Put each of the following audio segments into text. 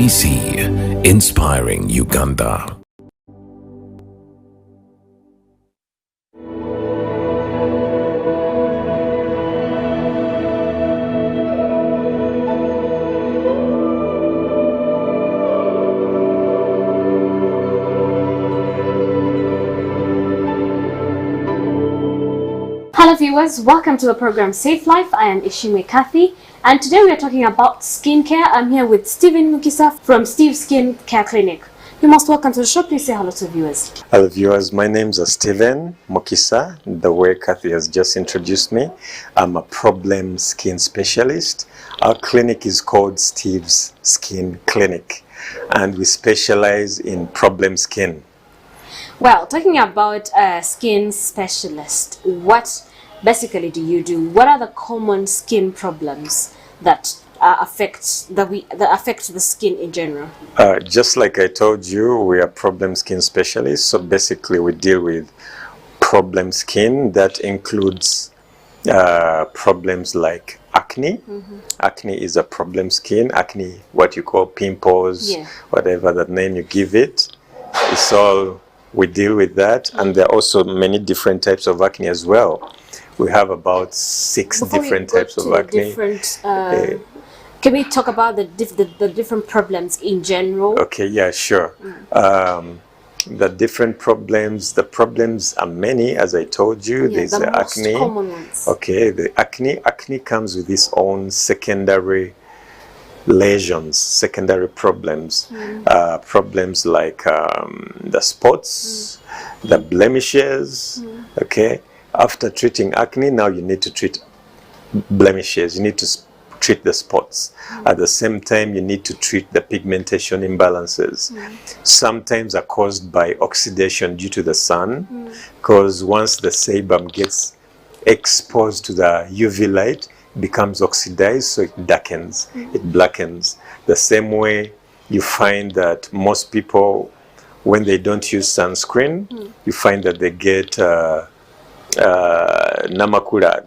UBC, inspiring Uganda. Hello viewers, welcome to the program Safe Life. I am Ishimwe Kathy, and today we are talking about skincare. I'm here with Stephen Mukisa from Steve's Skin Care Clinic. You're most welcome to the show. Please say hello to viewers. Hello viewers, my name is Stephen Mukisa. The way Kathy has just introduced me, I'm a problem skin specialist. Our clinic is called Steve's Skin Clinic, and we specialize in problem skin. Well, talking about a skin specialist, what basically do you do? What are the common skin problems that affect the skin in general? Just like I told you, we are problem skin specialists. So basically, we deal with problem skin that includes problems like acne. Acne is a problem skin. Acne, what you call pimples, whatever that name you give it, it's all. We deal with that, and there are also many different types of acne as well. We have about 6 different types of acne. Can we talk about the different problems in general? Okay, yeah, sure. The different problems, the problems are many, as I told you. There's the acne. Common ones. Okay, the acne comes with its own secondary lesions, secondary problems, problems like the spots, the blemishes. Okay, after treating acne, now you need to treat blemishes. You need to treat the spots. At the same time, you need to treat the pigmentation imbalances. Sometimes are caused by oxidation due to the sun, because once the sebum gets exposed to the UV light, becomes oxidized, so it darkens, it blackens. The same way you find that most people, when they don't use sunscreen, you find that they get namakura,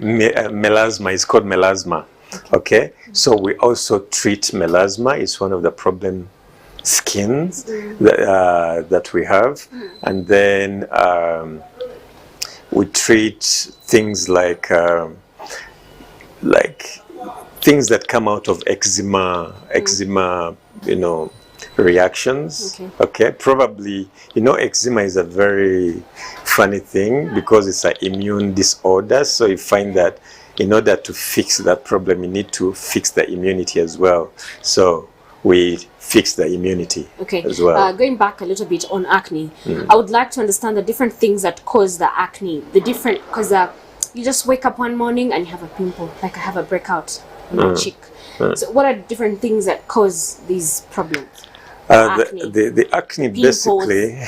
melasma. It's called melasma. Okay, so we also treat melasma. It's one of the problem skins that we have, and then we treat things like things that come out of eczema, reactions. Okay, probably, eczema is a very funny thing because it's an immune disorder. So you find that in order to fix that problem, you need to fix the immunity as well. So we fix the immunity as well. Going back a little bit on acne, I would like to understand the different things that cause the acne. Because you just wake up one morning and you have a pimple, like I have a breakout on my cheek. So what are the different things that cause these problems? The acne basically,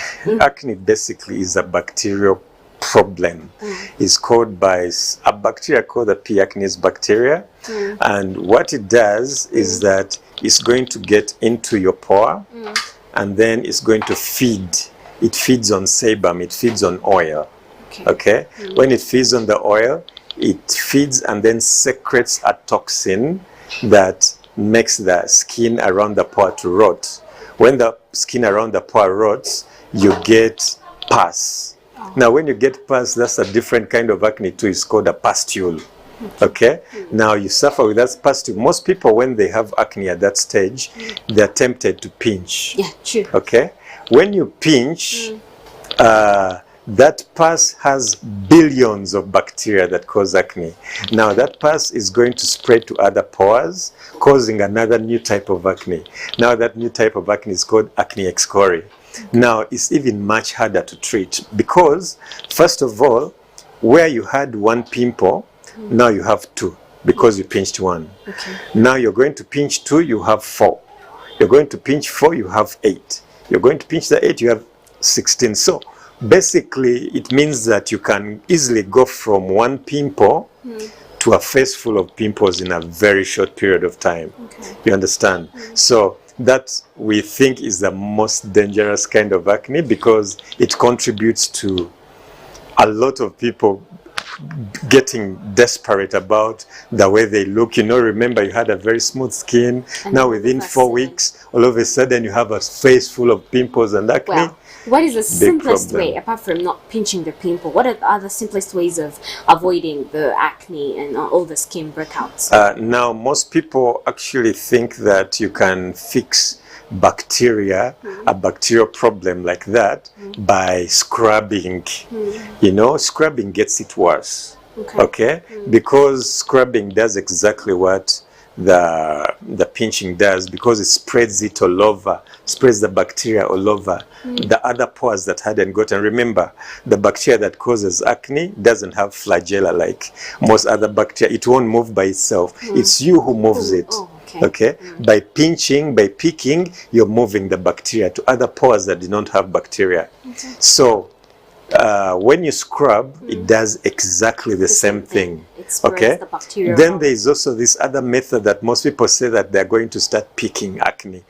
acne basically is a bacterial problem. It's caused by a bacteria called the P. acnes bacteria, and what it does is that it's going to get into your pore, and then it's going to feed. It feeds on sebum. It feeds on oil. Okay. When it feeds on the oil, it feeds and then secretes a toxin that makes the skin around the pore to rot. When the skin around the pore rots, you get pus. Now, when you get pus, that's a different kind of acne too. It's called a pustule. Okay. Now you suffer with that pustule. Most people, when they have acne at that stage, they're tempted to pinch. Yeah, true. Okay. When you pinch, that pus has billions of bacteria that cause acne. Now that pus is going to spread to other pores, causing another new type of acne. Now that new type of acne is called acne excoriae. Now it's even much harder to treat because, first of all, where you had one pimple, now you have 2 because you pinched 1. Now you're going to pinch 2, you have 4. You're going to pinch 4, you have 8. You're going to pinch the 8, you have 16. So basically, it means that you can easily go from one pimple to a face full of pimples in a very short period of time. You understand? So that we think is the most dangerous kind of acne because it contributes to a lot of people getting desperate about the way they look. You know, remember you had a very smooth skin. And now all within of a 4 sudden- weeks, all of a sudden you have a face full of pimples and acne. Well, what is the simplest problem. way, apart from not pinching the pimple, what are the other simplest ways of avoiding the acne and all the skin breakouts? Now, most people actually think that you can fix bacteria, a bacterial problem like that, by scrubbing. You know, scrubbing gets it worse. Okay? Because scrubbing does exactly what the pinching does, because it spreads it all over, spreads the bacteria all over the other pores that hadn't gotten. Remember, the bacteria that causes acne doesn't have flagella like most other bacteria. It won't move by itself. It's you who moves it. Oh, Okay? By pinching, by picking, you're moving the bacteria to other pores that do not have bacteria. So when you scrub, it does exactly the same thing. It spreads Okay? the bacteria Then around. there is also this other method that most people say that they're going to start picking acne.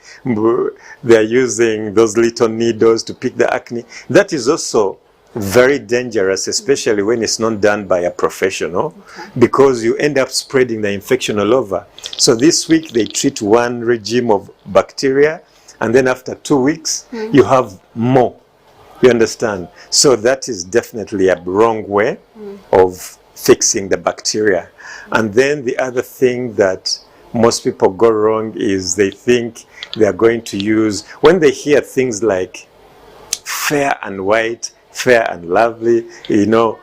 They're using those little needles to pick the acne. That is also very dangerous, especially when it's not done by a professional, because you end up spreading the infection all over. So this week they treat one regime of bacteria, and then after 2 weeks you have more. You understand? So that is definitely a wrong way of fixing the bacteria. And then the other thing that most people go wrong is they think they are going to use, when they hear things like fair and white, fair and lovely, you know,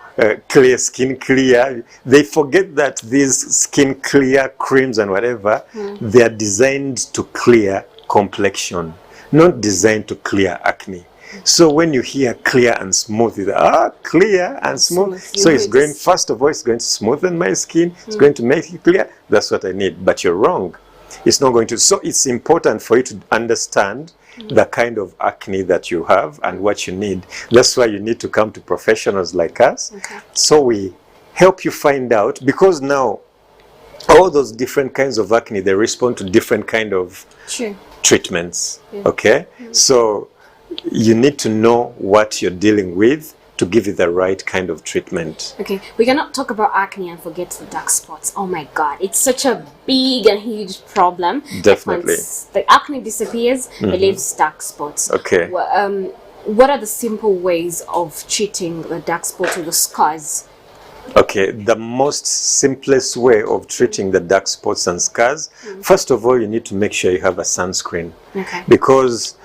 clear skin clear, they forget that these skin clear creams and whatever, they are designed to clear complexion, not designed to clear acne. So when you hear clear and smooth, you clear and smooth. So it's going, first of all, it's going to smoothen my skin, it's going to make it clear. That's what I need. But you're wrong. It's not going to. So it's important for you to understand the kind of acne that you have and what you need. That's why you need to come to professionals like us. So we help you find out, because now all those different kinds of acne, they respond to different kind of treatments. Okay? So you need to know what you're dealing with to give you the right kind of treatment. Okay, we cannot talk about acne and forget the dark spots. Oh my god, it's such a big and huge problem. Definitely. Once the acne disappears, it leaves dark spots. Okay. What are the simple ways of treating the dark spots or the scars? Okay, the most simplest way of treating the dark spots and scars, first of all, you need to make sure you have a sunscreen. Okay. Because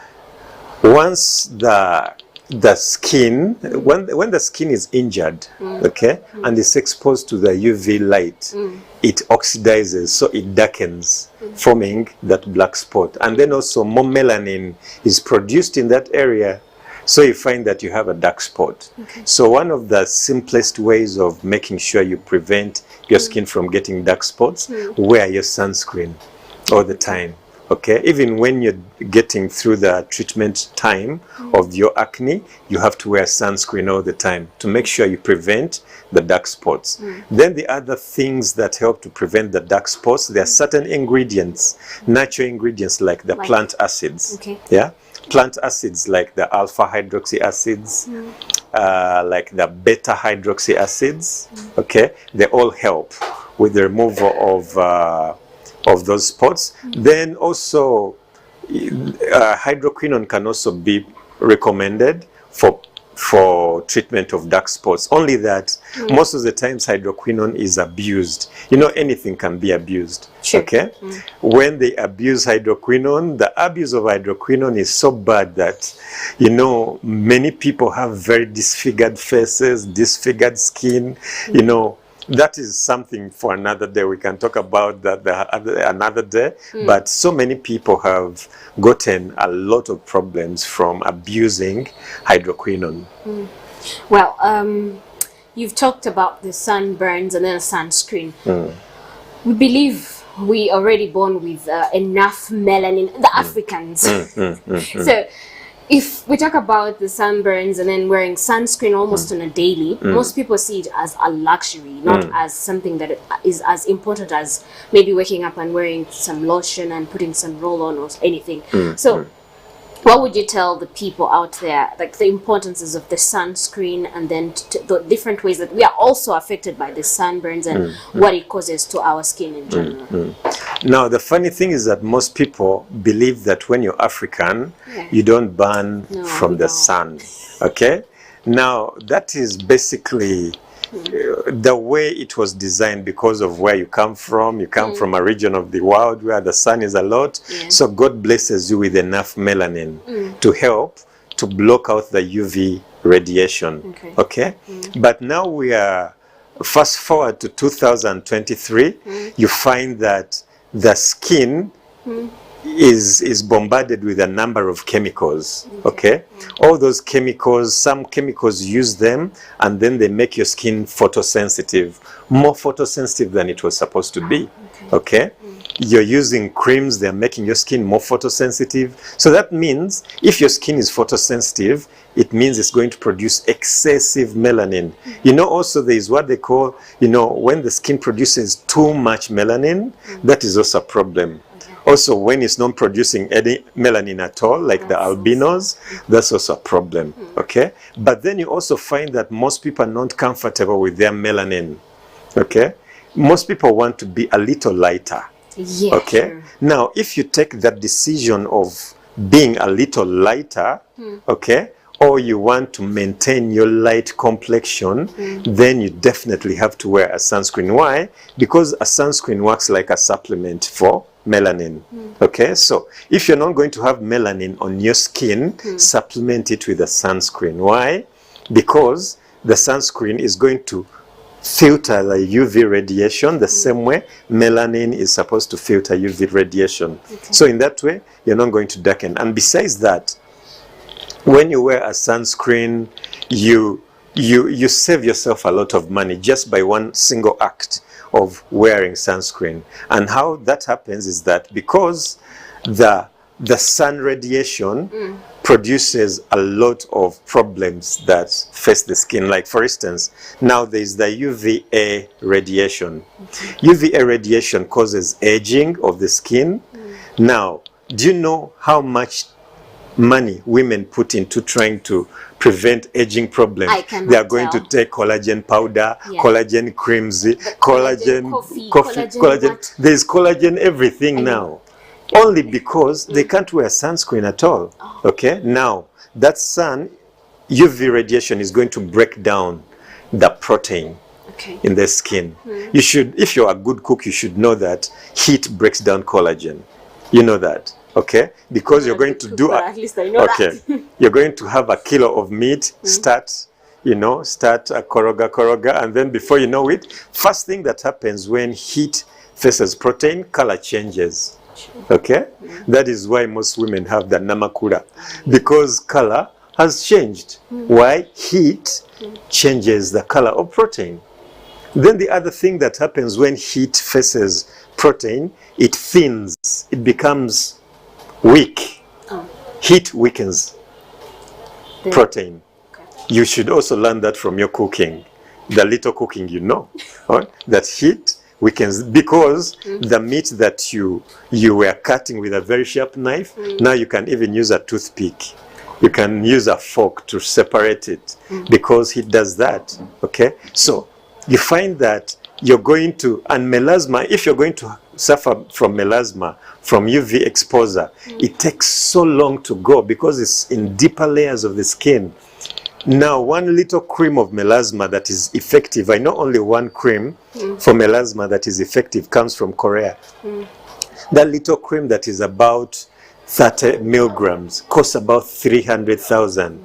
once the skin, when the skin is injured, okay, and it's exposed to the UV light, it oxidizes, so it darkens, forming that black spot. And then also more melanin is produced in that area, so you find that you have a dark spot. So one of the simplest ways of making sure you prevent your skin from getting dark spots, wear your sunscreen all the time. Okay, even when you're getting through the treatment time of your acne, you have to wear sunscreen all the time to make sure you prevent the dark spots. Then the other things that help to prevent the dark spots, there are certain ingredients, natural ingredients like the plant acids. Yeah, plant acids like the alpha hydroxy acids, like the beta hydroxy acids. Okay, they all help with the removal of those spots. Then also hydroquinone can also be recommended for treatment of dark spots, only that most of the times hydroquinone is abused. You know, anything can be abused. Okay, when they abuse hydroquinone, the abuse of hydroquinone is so bad that, you know, many people have very disfigured faces, disfigured skin. You know, that is something for another day. We can talk about that another day. But so many people have gotten a lot of problems from abusing hydroquinone. Well, you've talked about the sunburns and then sunscreen. We believe we already born with enough melanin, the Africans. So if we talk about the sunburns and then wearing sunscreen almost on a daily, most people see it as a luxury, not as something that is as important as maybe waking up and wearing some lotion and putting some roll-on or anything. So what would you tell the people out there, like the importances of the sunscreen, and then the different ways that we are also affected by the sunburns and what it causes to our skin in general? Now, the funny thing is that most people believe that when you're African, you don't burn from the sun. Okay? Now, that is basically the way it was designed because of where you come from. You come from a region of the world where the sun is a lot. So God blesses you with enough melanin to help to block out the UV radiation. Okay? But now we are, fast forward to 2023, you find that the skin is bombarded with a number of chemicals. Okay? All those chemicals, some chemicals use them and then they make your skin photosensitive, more photosensitive than it was supposed to be. Okay? You're using creams, they're making your skin more photosensitive. So that means if your skin is photosensitive, it means it's going to produce excessive melanin. You know, also there is what they call, you know, when the skin produces too much melanin, that is also a problem. Also, when it's not producing any melanin at all, like the albinos, that's also a problem. Okay? But then you also find that most people are not comfortable with their melanin. Okay? Most people want to be a little lighter. Yeah, okay? sure. Now, if you take that decision of being a little lighter, okay, or you want to maintain your light complexion, then you definitely have to wear a sunscreen. Why? Because a sunscreen works like a supplement for melanin. Okay, so if you're not going to have melanin on your skin, supplement it with a sunscreen. Why? Because the sunscreen is going to filter the UV radiation the same way melanin is supposed to filter UV radiation. So in that way, you're not going to darken. And besides that, when you wear a sunscreen, you save yourself a lot of money just by one single act of wearing sunscreen. And how that happens is that because the sun radiation produces a lot of problems that face the skin. Like for instance, now there's the UVA radiation. UVA radiation causes aging of the skin. Now, do you know how much money women put into trying to prevent aging problems? They are going to take collagen powder, collagen creams, collagen coffee. There's collagen everything now. Only because they can't wear sunscreen at all. Okay? Now, that sun, UV radiation is going to break down the protein in the skin. You should, if you're a good cook, you should know that heat breaks down collagen. You know that. Okay? Because you're going to do at least I know that. You're going to have a kilo of meat, start a koroga, and then before you know it, first thing that happens when heat faces protein, color changes. Okay? That is why most women have the namakura, because color has changed. Why? Heat changes the color of protein. Then the other thing that happens when heat faces protein, it thins, it becomes weak. Heat weakens protein. You should also learn that from your cooking, the little cooking you know, that heat weakens, because the meat that you were cutting with a very sharp knife, now you can even use a toothpick. You can use a fork to separate it, because heat does that. Okay? So you find that you're going to, and melasma, if you're going to suffer from melasma, from UV exposure, it takes so long to go because it's in deeper layers of the skin. Now, one little cream of melasma that is effective, I know only one cream for melasma that is effective comes from Korea. That little cream that is about 30 milligrams costs about 300,000.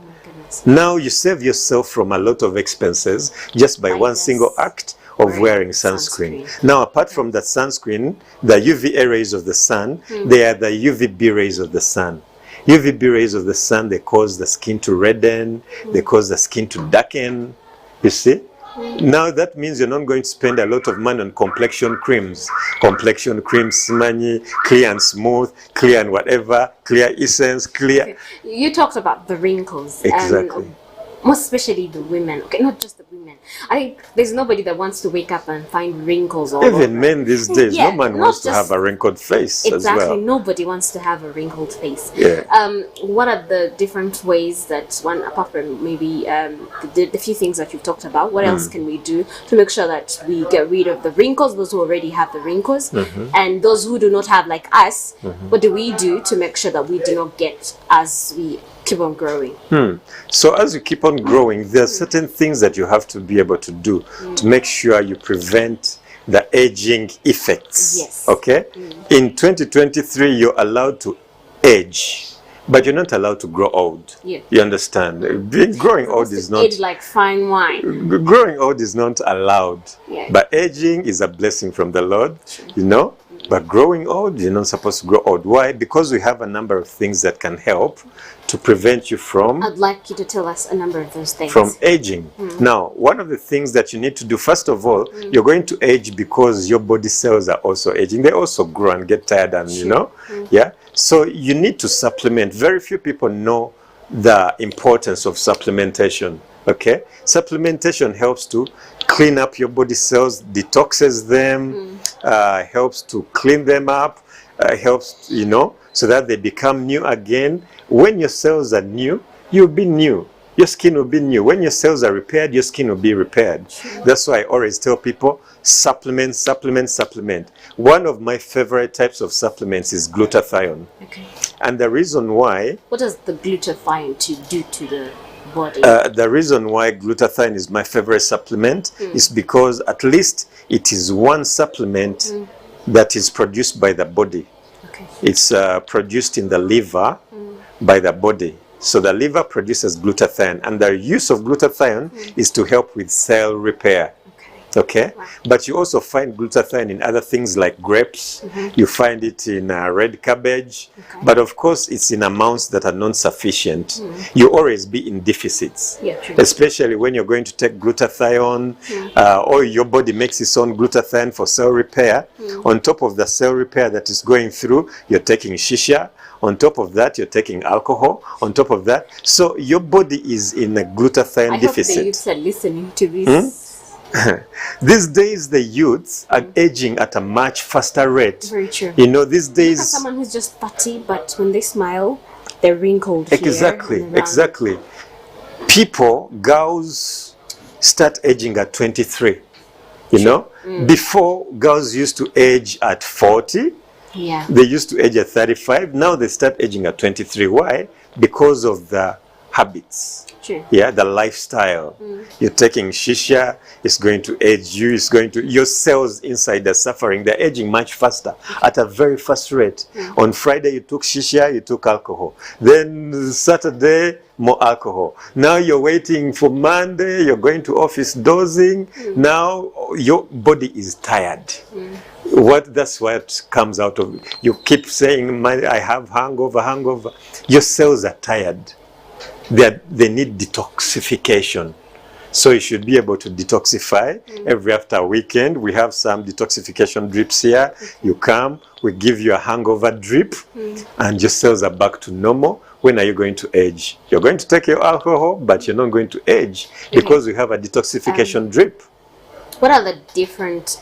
Now you save yourself from a lot of expenses just by one single act of wearing sunscreen. Now, apart from that sunscreen, the UVA rays of the sun, they are the UVB rays of the sun. UVB rays of the sun, they cause the skin to redden, they cause the skin to darken, you see? Now that means you're not going to spend a lot of money on complexion creams. Complexion creams, Simanyi, clear and smooth, clear and whatever, clear essence, clear. You talked about the wrinkles. Exactly. Most especially the women, okay, not just the women, I think there's nobody that wants to wake up and find wrinkles all over. Even men these days, Yeah, no man not wants to just- have a wrinkled face Exactly. as well. Nobody wants to have a wrinkled face. Yeah. What are the different ways that one, apart from maybe the few things that you've talked about, what else can we do to make sure that we get rid of the wrinkles, those who already have the wrinkles, and those who do not have, like us? What do we do to make sure that we do not get as we keep on growing? So as you keep on growing, there are certain things that you have to be able to do to make sure you prevent the aging effects. Yes. Okay? In 2023, you're allowed to age, but you're not allowed to grow old. Yeah. You understand? Growing old is not... Age like fine wine. Growing old is not allowed. Yeah. But aging is a blessing from the Lord, you know? But growing old, you're not supposed to grow old. Why? Because we have a number of things that can help to prevent you from I'd like you to tell us a number of those things. from aging. Now, one of the things that you need to do, first of all, you're going to age because your body cells are also aging. They also grow and get tired and, you know, yeah? So you need to supplement. Very few people know the importance of supplementation, okay? Supplementation helps to clean up your body cells, detoxes them, helps to clean them up, helps, you know, so that they become new again. When your cells are new, you'll be new. Your skin will be new. When your cells are repaired, your skin will be repaired. That's why I always tell people, supplement, supplement, supplement. One of my favorite types of supplements is glutathione. Okay. And the reason why, What does the glutathione to do to the body? the reason why glutathione is my favorite supplement is because at least it is one supplement that is produced by the body. Okay. It's produced in the liver by the body. So the liver produces glutathione, and the use of glutathione is to help with cell repair. Okay, but you also find glutathione in other things like grapes. You find it in red cabbage, but of course it's in amounts that are not sufficient. You always be in deficits, Yeah, true. especially when you're going to take glutathione, or your body makes its own glutathione for cell repair. On top of the cell repair that is going through, you're taking shisha. On top of that, you're taking alcohol. On top of that, so your body is in a glutathione I hope the deficit. youths are listening to this. These days, the youths are aging at a much faster rate. Very true. You know, these Look at days, someone who's just 30, but when they smile, they're wrinkled here exactly, and around. exactly. Girls start aging at 23. You know, before girls used to age at 40, Yeah. they used to age at 35. Now they start aging at 23. Why? Because of the habits. True. Yeah, the lifestyle. You're taking shisha, it's going to age you, your cells inside are suffering. They're aging much faster at a very fast rate. On Friday, you took shisha, you took alcohol. Then Saturday, more alcohol. Now you're waiting for Monday, you're going to office dozing. Now your body is tired. That's what comes out of it. You keep saying, I have hangover. Your cells are tired. They need detoxification. So you should be able to detoxify every after a weekend. We have some detoxification drips here. You come, we give you a hangover drip, and your cells are back to normal. When are you going to age? You're going to take your alcohol, but you're not going to age because you have a detoxification drip. What are the different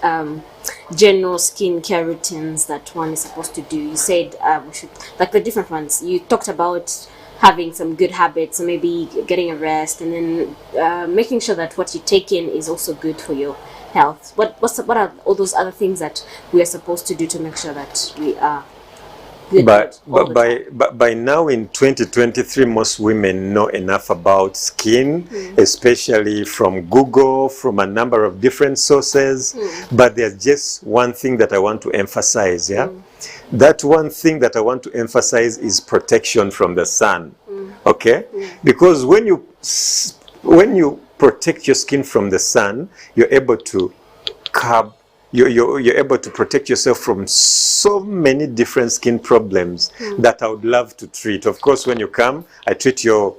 general skincare routines that one is supposed to do? You said we should, like the different ones. You talked about having some good habits, so maybe getting a rest, and then making sure that what you take in is also good for your health. What are all those other things that we are supposed to do to make sure that we are good all the time? But by now in 2023, most women know enough about skin, especially from Google, from a number of different sources. But there's just one thing that I want to emphasize, yeah? That one thing that I want to emphasize is protection from the sun, okay? Because when you protect your skin from the sun, you're able to you're able to protect yourself from so many different skin problems that I would love to treat. Of course, when you come, I treat your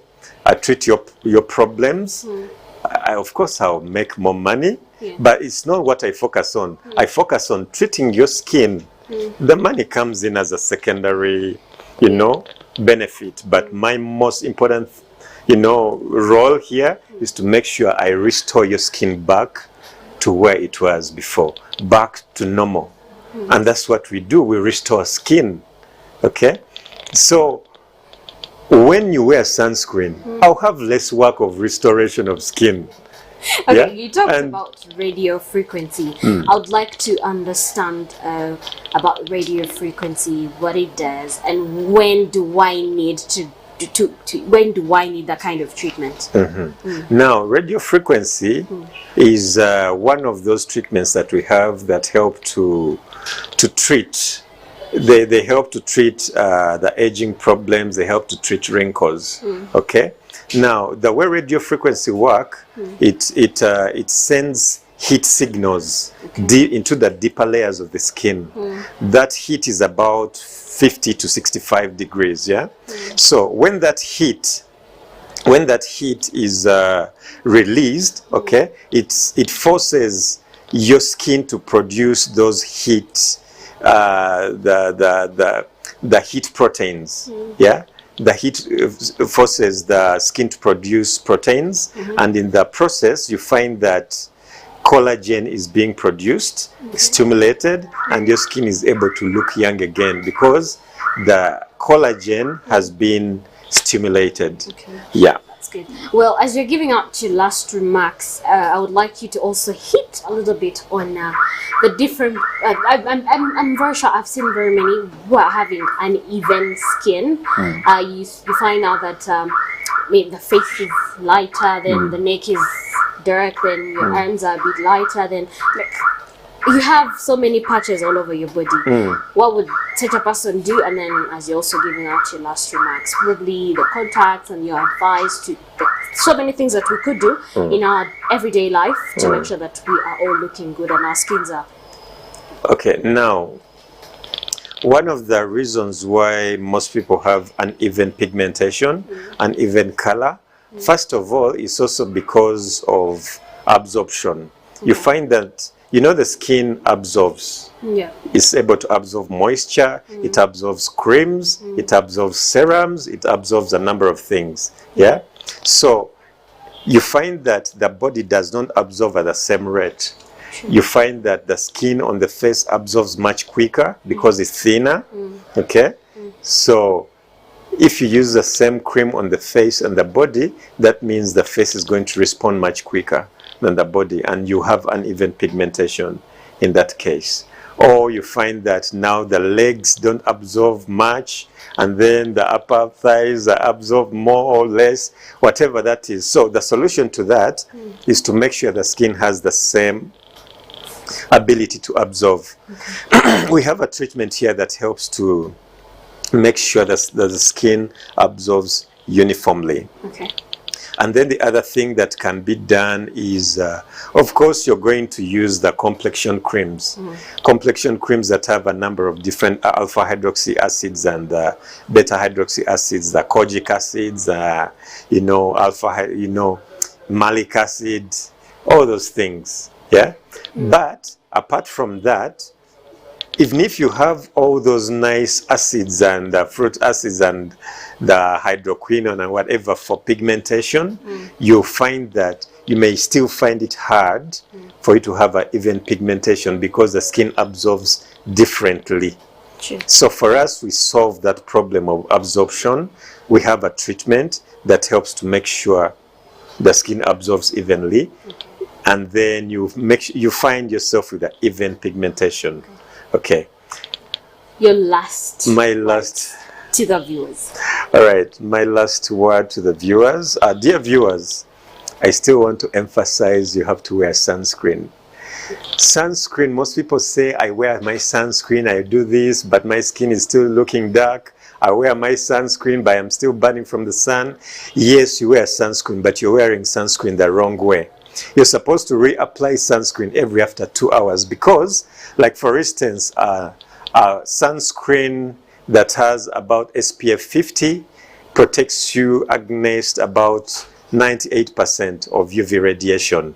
problems. Of course, I'll make more money, but it's not what I focus on. I focus on treating your skin. The money comes in as a secondary, benefit. But my most important role here is to make sure I restore your skin back to where it was before, back to normal. And that's what we do. We restore skin. Okay? So when you wear sunscreen, I'll have less work of restoration of skin. Okay, Yeah? you talked And- about radio frequency. I would like to understand about radio frequency, what it does, and when do I need when do I need that kind of treatment? Now, radio frequency is one of those treatments that we have that help to treat. They help to treat the aging problems. They help to treat wrinkles. Okay. Now, the way radio frequency work, it sends heat signals into the deeper layers of the skin. That heat is about 50 to 65 degrees. Yeah. So when that heat is released, okay, it forces your skin to produce those heat, the heat proteins. Yeah. The heat forces the skin to produce proteins, and in the process, you find that collagen is being produced, stimulated, and your skin is able to look young again because the collagen has been stimulated. Okay. Yeah. That's good. Well, as you're giving out your last remarks, I would like you to also hit a little bit on the different. I'm very sure I've seen very many who are having uneven skin. You find out that maybe the face is lighter, then the neck is dark, then your arms are a bit lighter, then you have so many patches all over your body. What would such a person do? And then, as you're also giving out your last remarks, probably the contacts and your advice to so many things that we could do in our everyday life to make sure that we are all looking good and our skins are. Okay, now, one of the reasons why most people have uneven pigmentation, uneven color, first of all, is also because of absorption. You find that, the skin absorbs. Yeah. It's able to absorb moisture, it absorbs creams, it absorbs serums, it absorbs a number of things. Yeah? So, you find that the body does not absorb at the same rate. You find that the skin on the face absorbs much quicker because it's thinner. Okay? So, if you use the same cream on the face and the body, that means the face is going to respond much quicker than the body, and you have uneven pigmentation in that case. Or you find that now the legs don't absorb much, and then the upper thighs absorb more or less, whatever that is. So the solution to that is to make sure the skin has the same ability to absorb. We have a treatment here that helps to make sure that the skin absorbs uniformly. Okay. And then the other thing that can be done is, of course, you're going to use the complexion creams. Complexion creams that have a number of different alpha hydroxy acids and beta hydroxy acids, the kojic acids, malic acid, all those things. Yeah. But apart from that, even if you have all those nice acids and fruit acids and the hydroquinone and whatever for pigmentation, you'll find that you may still find it hard for you to have an even pigmentation because the skin absorbs differently. Sure. So for us, we solve that problem of absorption. We have a treatment that helps to make sure the skin absorbs evenly, and then you find yourself with an even pigmentation. Okay. Your last. My last. To the viewers. All right. My last word to the viewers. Dear viewers, I still want to emphasize you have to wear sunscreen. Sunscreen, most people say, I wear my sunscreen, I do this, but my skin is still looking dark. I wear my sunscreen, but I'm still burning from the sun. Yes, you wear sunscreen, but you're wearing sunscreen the wrong way. You're supposed to reapply sunscreen every after 2 hours because, like for instance, sunscreen that has about SPF 50 protects you against about 98% of UV radiation.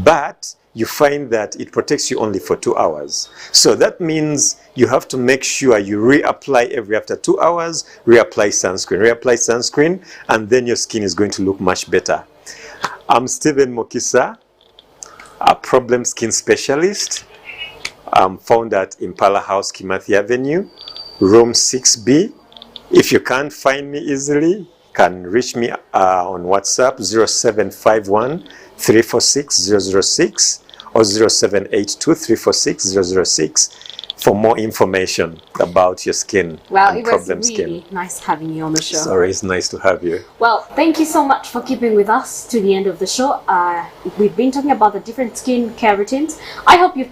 But you find that it protects you only for 2 hours. So that means you have to make sure you reapply every after 2 hours, reapply sunscreen, and then your skin is going to look much better. I'm Stephen Mokisa, a problem skin specialist. I'm found at Impala House, Kimathi Avenue, room 6B. If you can't find me easily, you can reach me on WhatsApp 0751 346 006 or 0782 346 006 for more information about your skin Well, and it was problem really skin. nice having you on the show. Sorry, it's nice to have you. Well, thank you so much for keeping with us to the end of the show. We've been talking about the different skin care routines. I hope you've